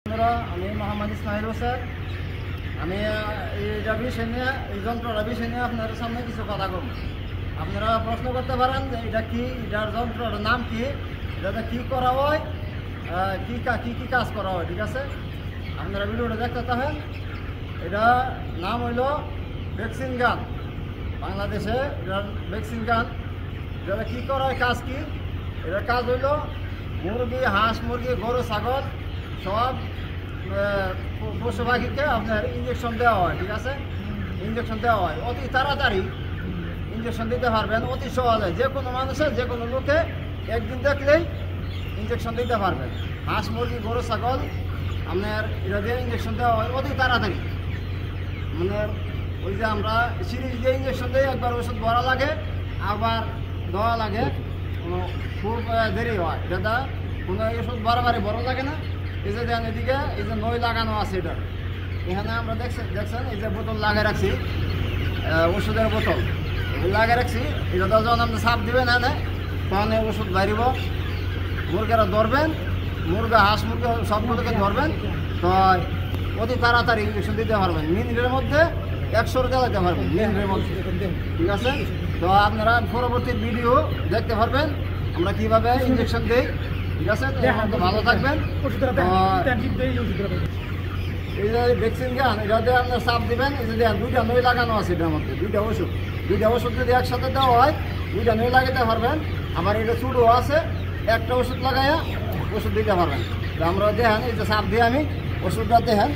আমি মোহাম্মদ ইসমাইল হোসেন। আমি এইটা বিষয় নিয়ে এই যন্ত্রটা বিষয় নিয়ে আপনাদের সামনে কিছু কথা বলব। আপনারা প্রশ্ন করতে পারেন যে এটা কি, এটার যন্ত্রটার নাম কি, এটাতে কী করা হয়, কী কী কাজ করা হয়। ঠিক আছে, আপনারা ভিডিওটা দেখতে থাকেন। এটা নাম হইল ভ্যাকসিন গান। বাংলাদেশে এটার ভ্যাকসিন গান। এটাতে কী করা হয়, কাজ কি? এটার কাজ হইল মুরগি, হাঁস, মুরগি, গরু, ছাগল সব পশু পাখিকে আপনার ইঞ্জেকশন দেওয়া হয়। ঠিক আছে, ইঞ্জেকশন দেওয়া হয় অতি তাড়াতাড়ি। ইঞ্জেকশন দিতে পারবেন অতি সহজে। যে কোনো মানুষের, যে কোনো লোকে একদিন দেখলেই ইঞ্জেকশন দিতে পারবেন। হাঁস, মুরগি, গরু, ছাগল আপনার এটা দিয়ে ইঞ্জেকশন দেওয়া হয় অতি তাড়াতাড়ি। মানে ওই যে আমরা সিরিজ দিয়ে ইঞ্জেকশন দিই, একবার ওষুধ ভরা লাগে, আবার দেওয়া লাগে, খুব দেরি হয়। এটা কোনো ওষুধ বারবারই বড় লাগে না। এই যে দেন এদিকে এই যে নই লাগানো আছে, এটা এখানে আমরা দেখছেন এই যে বোতল লাগিয়ে রাখছি, ওষুধের বোতল লাগিয়ে রাখছি। এটা যখন আপনি সাপ দিবেন এনে, তখন ওষুধ বাইরিব। মুরগিরা ধরবেন, মুরগা, হাঁস, মুরগি সবগুলোকে ধরবেন, তো অতি তাড়াতাড়ি ইঞ্জেকশন দিতে পারবেন। মিনিটের মধ্যে 100 দিতে পারবেন মিনিটের মধ্যে। ঠিক আছে, তো আপনারা পরবর্তী ভিডিও দেখতে পারবেন আমরা কীভাবে ইঞ্জেকশন দিই। ঠিক আছে, তো ভালো থাকবেন। এই যে ভ্যাকসিন গান, এটাতে আপনার সাপ দিবেন। এই যে দেন দুইটা নই লাগানো আছে, এটার মধ্যে দুইটা ওষুধ যদি একসাথে দেওয়া হয় দুইটা নই লাগাতে পারবেন। আবার এটা ছোটো আছে, একটা ওষুধ লাগাইয়া ওষুধ দিতে পারবেন। তো আমরা দেখেন এই যে সাপ দিয়ে আমি ওষুধটা দেখেন,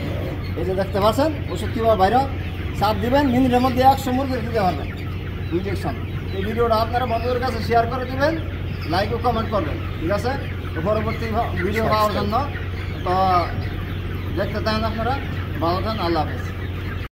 এই যে দেখতে পাচ্ছেন ওষুধ কীভাবে বাইরে সাপ দিবেন। মিনিটের মধ্যে 100 মুরগি দিতে পারবেন ইঞ্জেকশন। এই ভিডিওটা আপনারা বন্ধুদের কাছে শেয়ার করে দেবেন, লাইক ও কমেন্ট করবেন। ঠিক আছে, তো পরবর্তী ভিডিও পাওয়ার জন্য তো দেখতে থাকেন আপনারা। ভালো থাকেন, আল্লাহ হাফেজ।